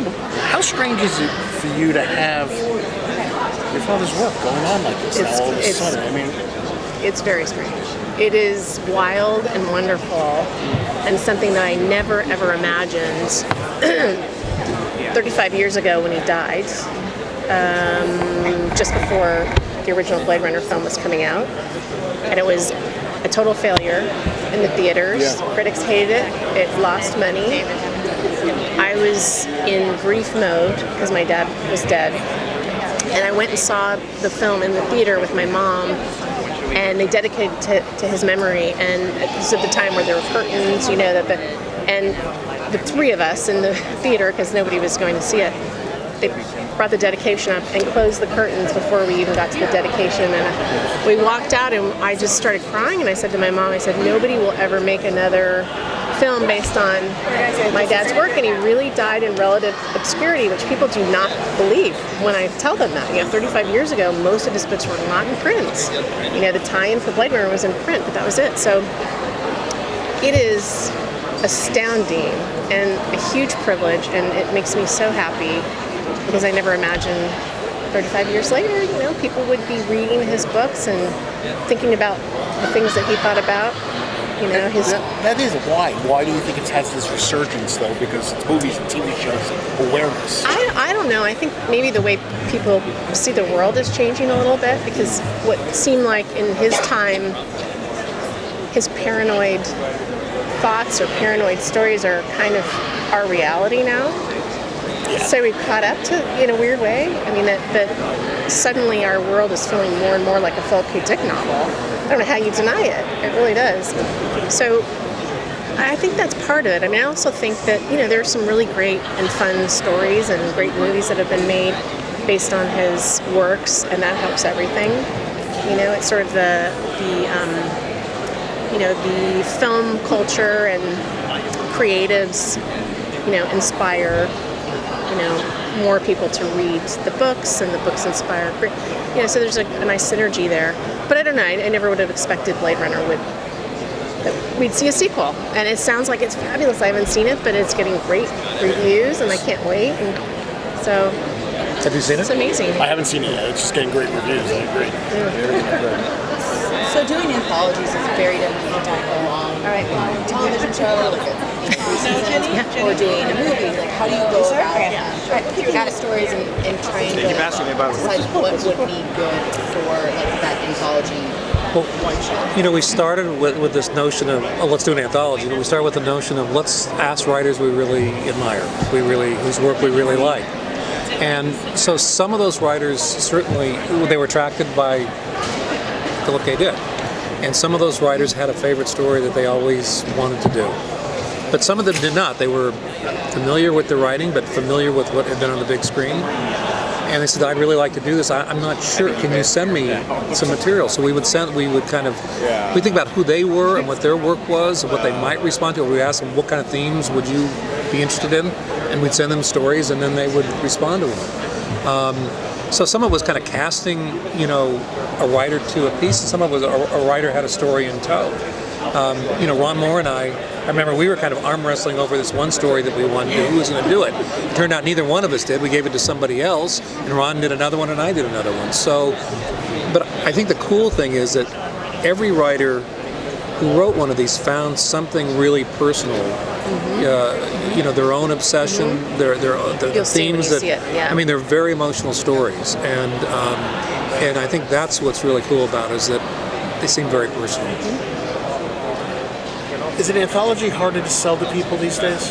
how strange is it for you to have your father's work going on like this now all of a sudden? I mean, it's very strange. It is wild and wonderful, and something that I never ever imagined 35 years ago when he died, just before the original Blade Runner film was coming out, and it was a total failure in the theaters. Yeah. Critics hated it. It lost money. I was in grief mode because my dad was dead, and I went and saw the film in the theater with my mom, and they dedicated it to his memory. And this is at the time where there were curtains, and the three of us in the theater, because nobody was going to see it, they brought the dedication up and closed the curtains before we even got to the dedication. And we walked out, and I just started crying, and I said to my mom, I said, nobody will ever make another film based on my dad's work, and he really died in relative obscurity, which people do not believe when I tell them that. 35 years ago, most of his books were not in print. The tie-in for Blade Runner was in print, but that was it. So it is astounding and a huge privilege, and it makes me so happy, because I never imagined 35 years later, people would be reading his books and thinking about the things that he thought about. That is why. Why do you think it has this resurgence, though? Because it's movies and TV shows, awareness. I don't know. I think maybe the way people see the world is changing a little bit, because what seemed like in his time, his paranoid thoughts or paranoid stories are kind of our reality now. Yeah. So we've caught up to, in a weird way. I mean, that suddenly our world is feeling more and more like a Philip K. Dick novel. I don't know how you deny it. It really does. So I think that's part of it. I mean, I also think that, there are some really great and fun stories and great movies that have been made based on his works, and that helps everything. It's sort of the film culture and creatives, inspire, more people to read the books, and the books inspire, so there's a nice synergy there. But I don't know, I never would have expected Blade Runner we'd see a sequel, and it sounds like it's fabulous. I haven't seen it, but it's getting great reviews, and I can't wait. And so, have you seen it? It's amazing. I haven't seen it yet. It's just getting great reviews. I agree. So doing anthologies is very different from tackling a television show, like or doing a movie. Like, how do you go about picking out stories and trying to decide what would be good for that anthology? Well, we started with this notion of, let's do an anthology. We started with the notion of, let's ask writers we really admire, whose work we really like. And so some of those writers, certainly, they were attracted by Philip K. Dick. And some of those writers had a favorite story that they always wanted to do. But some of them did not. They were familiar with the writing, but familiar with what had been on the big screen. And they said, I'd really like to do this. I'm not sure. Can you send me some material? So we would we think about who they were and what their work was and what they might respond to. Or we asked them, what kind of themes would you be interested in? And we'd send them stories, and then they would respond to them. So some of it was kind of casting, a writer to a piece, and some of it was a writer had a story in tow. Ron Moore and I remember we were kind of arm wrestling over this one story that we wanted to do. Who was going to do it? It turned out neither one of us did. We gave it to somebody else, and Ron did another one, and I did another one. So, but I think the cool thing is that every writer who wrote one of these found something really personal. Their own obsession, their themes that I mean, they're very emotional stories, and I think that's what's really cool about it, is that they seem very personal. Is an anthology harder to sell to people these days?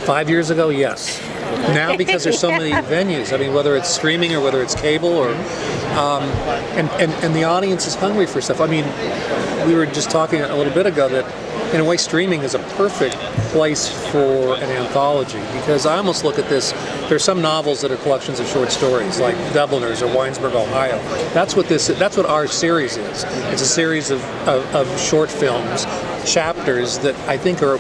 5 years ago, yes. Now, because there's so many venues, I mean, whether it's streaming or whether it's cable, or and the audience is hungry for stuff. I mean, we were just talking a little bit ago that, in a way, streaming is a perfect place for an anthology, because I almost look at this, there's some novels that are collections of short stories, like Dubliners or Winesburg, Ohio. That's what our series is. It's a series of short films, chapters that I think are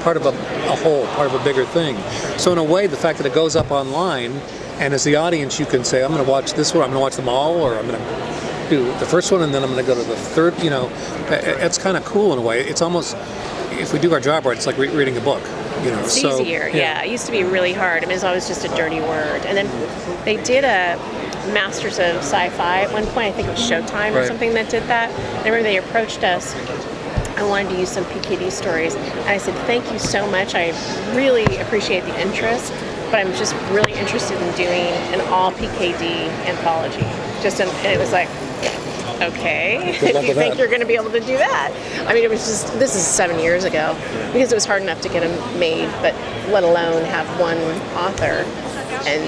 part of a whole, part of a bigger thing. So in a way, the fact that it goes up online, and as the audience you can say, I'm going to watch this one, I'm going to watch them all, or I'm going to do the first one and then I'm going to go to the third, it's kind of cool in a way. It's almost, if we do our job right, it's like reading a book. You know, It's easier, yeah. It used to be really hard. I mean, it's always just a dirty word. And then they did a Masters of Sci-Fi at one point. I think it was Showtime or Right. something that did that. I remember they approached us. I wanted to use some PKD stories. And I said, thank you so much. I really appreciate the interest, but I'm just really interested in doing an all PKD anthology. And it was like, okay, Good luck if you with think that. you're going to be able to do that. I mean, it was just, this is 7 years ago, because it was hard enough to get them made, but let alone have one author. And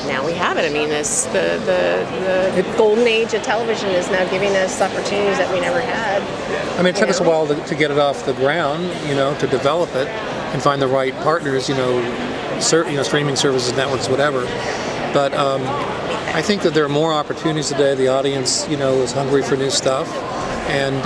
now we have it. I mean, the golden age of television is now giving us opportunities that we never had. I mean, it took us a while to get it off the ground, you know, to develop it and find the right partners, you know, streaming services, networks, whatever. But I think that there are more opportunities today. The audience, you know, is hungry for new stuff, and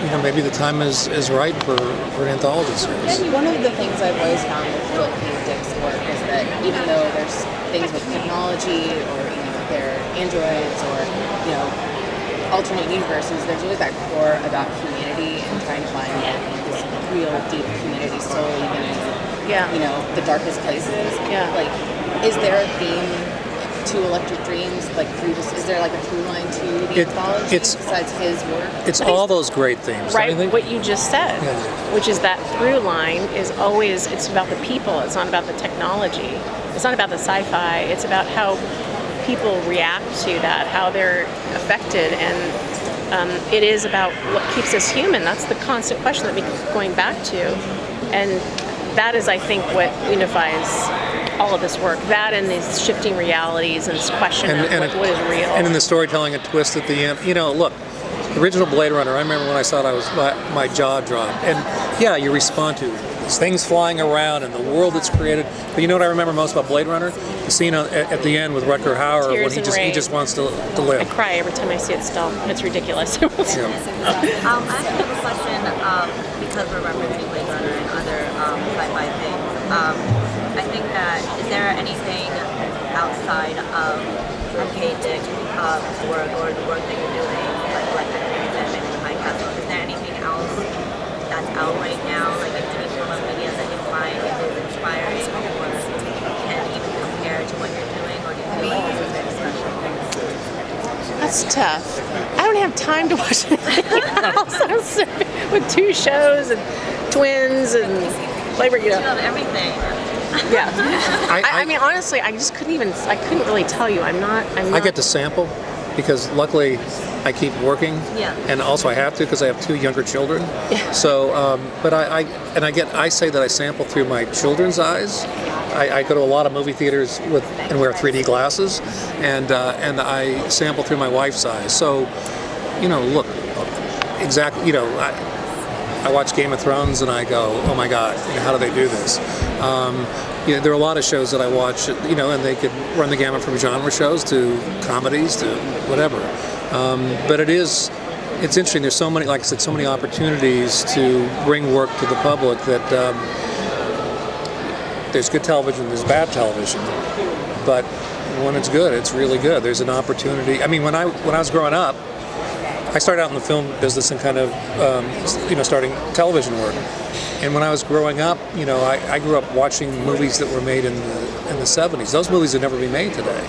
you know, maybe the time is right for an anthology series. One of the things I've always found with Dick's work is that even though there's things with technology, or you know, they're androids, or you know, alternate universes, there's always that core about humanity and trying to find this real deep humanity soul, even in you know, the darkest places. Like, is there a theme to Electric Dreams, like through this? Is there like a through line to the anthology besides his work? It's all those great themes, right? What you just said, which is that through line is always, it's about the people. It's not about the technology. It's not about the sci-fi. It's about how people react to that, how they're affected, and it is about what keeps us human. That's the constant question that we keep going back to, and that is, I think, what unifies all of this work. That and these shifting realities and this question of what is real. And in the storytelling, a twist at the end. You know, look, the original Blade Runner, I remember when I saw it, my jaw dropped. And yeah, you respond to these things flying around and the world that's created. But you know what I remember most about Blade Runner? The scene at the end with Rutger Hauer when he just wants to live. I cry every time I see it still. It's ridiculous. I actually have a question, because we're referencing Blade Runner and other sci-fi things. I think that, is there anything outside of Dick work or the work that you're doing, like Black and the High Castle, is there anything else that's out right now, like in any form of media that you find is inspiring or can even compare to what you're doing, or do you feel like this is very special? That's tough. I don't have time to watch anything else. I'm so with 2 shows and twins and labor, you know. You love everything. Yeah. I mean, honestly, I couldn't really tell you. I'm not. I get to sample because luckily I keep working, and also I have to because I have 2 younger children. So, but I say that I sample through my children's eyes. I go to a lot of movie theaters and wear 3D glasses, and I sample through my wife's eyes. So, you know, look, exactly, you know, I watch Game of Thrones and I go, oh my God, you know, how do they do this? You know, there are a lot of shows that I watch, you know, and they could run the gamut from genre shows to comedies to whatever. But it's interesting. There's so many, like I said, so many opportunities to bring work to the public that there's good television, there's bad television, but when it's good, it's really good. There's an opportunity. I mean, when I was growing up, I started out in the film business and kind of, you know, starting television work. And when I was growing up, you know, I grew up watching movies that were made in the 70s. Those movies would never be made today.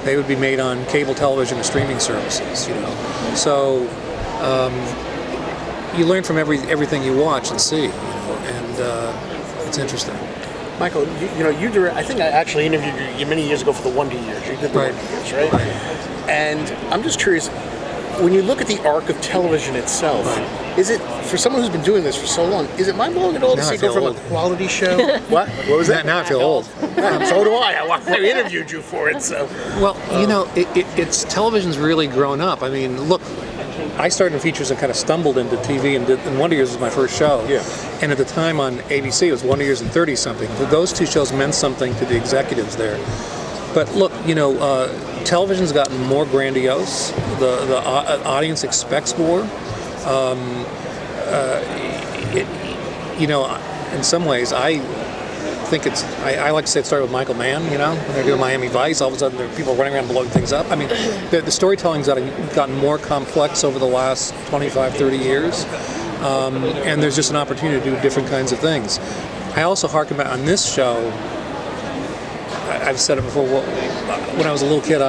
They would be made on cable television and streaming services, you know. So you learn from everything you watch and see, you know, and it's interesting. Michael, you know, I think I actually interviewed you many years ago for the Wonder Years. You did the Wonder Years, right? And I'm just curious, when you look at the arc of television itself, is it, for someone who's been doing this for so long, is it mind-blowing at all to see it go from a quality show? What was that? Now I feel old. So do I. I interviewed you for it, so. Well, you know, it's television's really grown up. I mean, look, I started in features and kind of stumbled into TV, and Wonder Years was my first show. Yeah. And at the time on ABC, it was Wonder Years and 30-something. Those 2 shows meant something to the executives there. But look, you know, television's gotten more grandiose. The audience expects more. You know, in some ways, I think I like to say it started with Michael Mann, you know, when they're doing Miami Vice, all of a sudden there are people running around blowing things up. I mean, the storytelling's gotten more complex over the last 25, 30 years. and there's just an opportunity to do different kinds of things. I also harken back on this show. I've said it before. When I was a little kid,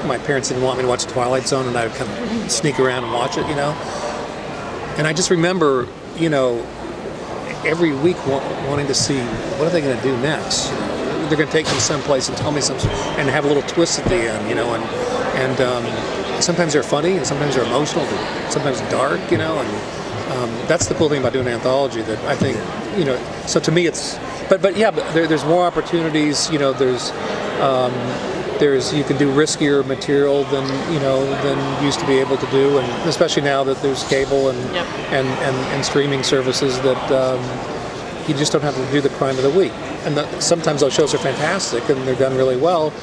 my parents didn't want me to watch The Twilight Zone, and I would kind of sneak around and watch it, And I just remember, every week wanting to see what are they going to do next. They're going to take me someplace and tell me something, and have a little twist at the end, and sometimes they're funny, and sometimes they're emotional, sometimes dark, and that's the cool thing about doing an anthology. That I think, So to me, it's. But yeah, there's more opportunities. There's you can do riskier material than used to be able to do, and especially now that there's cable and streaming services that you just don't have to do the crime of the week. And sometimes those shows are fantastic and they're done really well,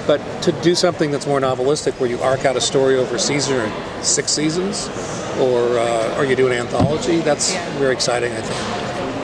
but to do something that's more novelistic, where you arc out a story over a season or 6 seasons, or you do an anthology, that's very exciting, I think.